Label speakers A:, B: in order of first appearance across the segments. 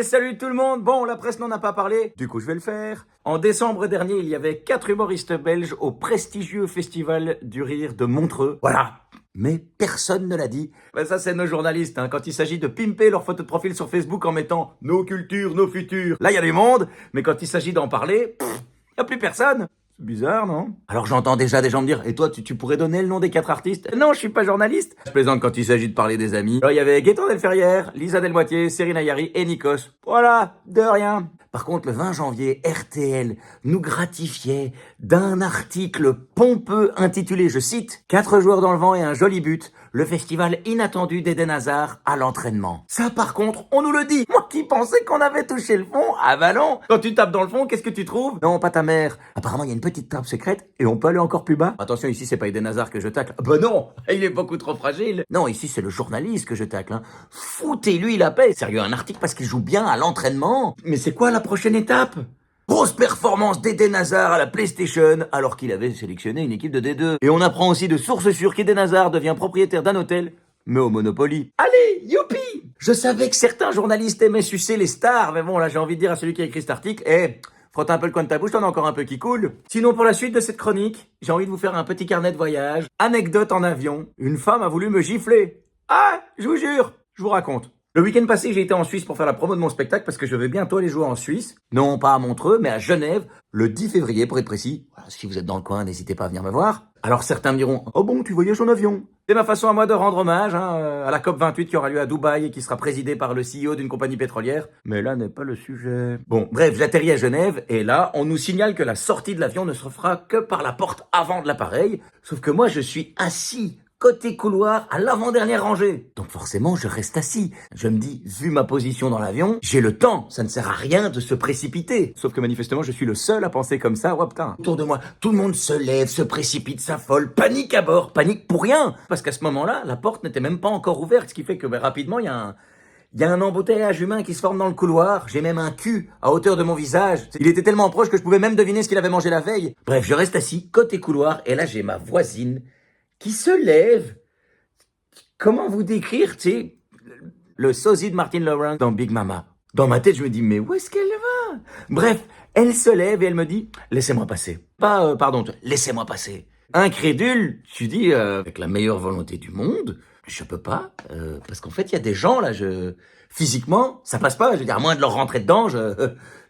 A: salut tout le monde. Bon, la presse n'en a pas parlé, du coup je vais le faire. En décembre dernier, il y avait 4 humoristes belges au prestigieux festival du rire de Montreux. Voilà. Mais personne ne l'a dit. Ben ça, c'est nos journalistes, hein, quand il s'agit de pimper leur photo de profil sur Facebook en mettant « Nos cultures, nos futurs ». Là, il y a du monde, mais quand il s'agit d'en parler, il n'y a plus personne. C'est bizarre, non? Alors j'entends déjà des gens me dire « Et toi, tu pourrais donner le nom des 4 artistes ?» Non, je suis pas journaliste. Je plaisante quand il s'agit de parler des amis. Alors il y avait Gaëtan Delferrière, Lisa Delmoitier, Serena Yari et Nikos. Voilà, de rien. Par contre, le 20 janvier, RTL nous gratifiait d'un article pompeux intitulé, je cite, « 4 joueurs dans le vent et un joli but, le festival inattendu d'Eden Hazard à l'entraînement ». Ça, par contre, on nous le dit. Moi qui pensais qu'on avait touché le fond, ah bah non. Quand tu tapes dans le fond, qu'est-ce que tu trouves? Non, pas ta mère. Apparemment, il y a une petite trappe secrète et on peut aller encore plus bas. Attention, ici, c'est pas Eden Hazard que je tacle. Bah non, il est beaucoup trop fragile. Non, ici, c'est le journaliste que je tacle. Hein. Foutez-lui la paix. Sérieux, un article parce qu'il joue bien à l'entraînement. Mais c'est quoi la prochaine étape? Grosse performance d'Eden Hazard à la PlayStation, alors qu'il avait sélectionné une équipe de D2. Et on apprend aussi de sources sûres qu'Eden Hazard devient propriétaire d'un hôtel, mais au Monopoly. Allez, youpi! Je savais que certains journalistes aimaient sucer les stars, mais bon, là, j'ai envie de dire à celui qui a écrit cet article, frotte un peu le coin de ta bouche, t'en as encore un peu qui coule. Sinon, pour la suite de cette chronique, j'ai envie de vous faire un petit carnet de voyage. Anecdote en avion. Une femme a voulu me gifler. Ah, je vous jure, je vous raconte. Le week-end passé, j'ai été en Suisse pour faire la promo de mon spectacle parce que je vais bientôt aller jouer en Suisse. Non pas à Montreux, mais à Genève, le 10 février pour être précis. Voilà, si vous êtes dans le coin, n'hésitez pas à venir me voir. Alors certains me diront « Oh bon, tu voyages en avion ?» C'est ma façon à moi de rendre hommage à la COP28 qui aura lieu à Dubaï et qui sera présidée par le CEO d'une compagnie pétrolière. Mais là n'est pas le sujet. Bon, bref, j'atterris à Genève et là, on nous signale que la sortie de l'avion ne se fera que par la porte avant de l'appareil. Sauf que moi, je suis assis côté couloir, à l'avant-dernière rangée. Donc forcément, je reste assis. Je me dis, vu ma position dans l'avion, j'ai le temps. Ça ne sert à rien de se précipiter. Sauf que manifestement, je suis le seul à penser comme ça. Ouais, putain. Autour de moi, tout le monde se lève, se précipite, s'affole, panique à bord, panique pour rien. Parce qu'à ce moment-là, la porte n'était même pas encore ouverte, ce qui fait que rapidement, il y a un embouteillage humain qui se forme dans le couloir. J'ai même un cul à hauteur de mon visage. Il était tellement proche que je pouvais même deviner ce qu'il avait mangé la veille. Bref, je reste assis, côté couloir, et là, j'ai ma voisine qui se lève. Comment vous décrire, tu sais, le sosie de Martin Lawrence dans Big Mama. Dans ma tête, je me dis, mais où est-ce qu'elle va? Bref, elle se lève et elle me dit, laissez-moi passer. Pas, pardon, laissez-moi passer. Incrédule, tu dis, avec la meilleure volonté du monde, je peux pas, parce qu'en fait, il y a des gens, là, physiquement, ça passe pas, je veux dire, à moins de leur rentrer dedans,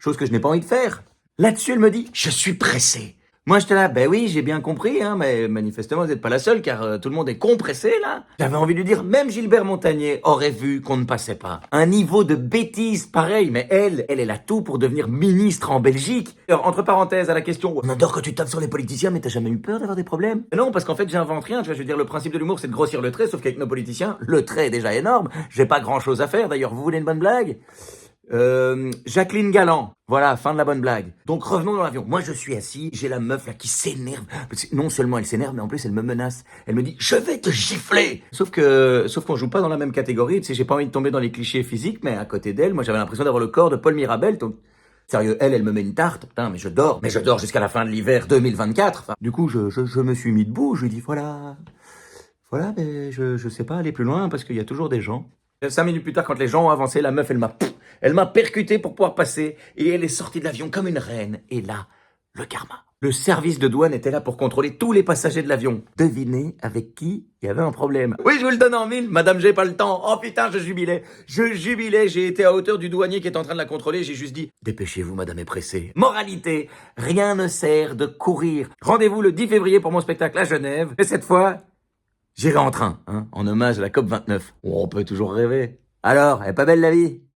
A: chose que je n'ai pas envie de faire. Là-dessus, elle me dit, je suis pressé. Moi, j'étais là, ben oui, j'ai bien compris, hein, mais manifestement, vous n'êtes pas la seule, car tout le monde est compressé, là. J'avais envie de lui dire, même Gilbert Montagnier aurait vu qu'on ne passait pas. Un niveau de bêtise pareil, mais elle a tout pour devenir ministre en Belgique. Alors, entre parenthèses, à la question, on adore que tu tapes sur les politiciens, mais t'as jamais eu peur d'avoir des problèmes? Non, parce qu'en fait, j'invente rien, je veux dire, le principe de l'humour, c'est de grossir le trait, sauf qu'avec nos politiciens, le trait est déjà énorme. J'ai pas grand chose à faire, d'ailleurs, vous voulez une bonne blague? Jacqueline Galland. Voilà, fin de la bonne blague. Donc revenons dans l'avion. Moi je suis assis, j'ai la meuf là qui s'énerve. Non seulement elle s'énerve, mais en plus elle me menace. Elle me dit, je vais te gifler. Sauf qu'on joue pas dans la même catégorie. Tu sais, j'ai pas envie de tomber dans les clichés physiques, mais à côté d'elle, moi j'avais l'impression d'avoir le corps de Paul Mirabel. Donc, sérieux, elle me met une tarte. Putain, mais je dors. Mais je dors jusqu'à la fin de l'hiver 2024. Enfin, du coup, je me suis mis debout. Je lui dis, voilà, mais je sais pas aller plus loin parce qu'il y a toujours des gens. 5 minutes plus tard, quand les gens ont avancé, la meuf, elle m'a percuté pour pouvoir passer et elle est sortie de l'avion comme une reine. Et là, le karma. Le service de douane était là pour contrôler tous les passagers de l'avion. Devinez avec qui il y avait un problème. Oui, je vous le donne en mille. Madame, j'ai pas le temps. Oh putain, je jubilais. J'ai été à hauteur du douanier qui est en train de la contrôler. J'ai juste dit, dépêchez-vous, madame est pressée. Moralité, rien ne sert de courir. Rendez-vous le 10 février pour mon spectacle à Genève. Et cette fois, j'irai en train, hein, en hommage à la COP29. On peut toujours rêver. Alors, elle est pas belle la vie?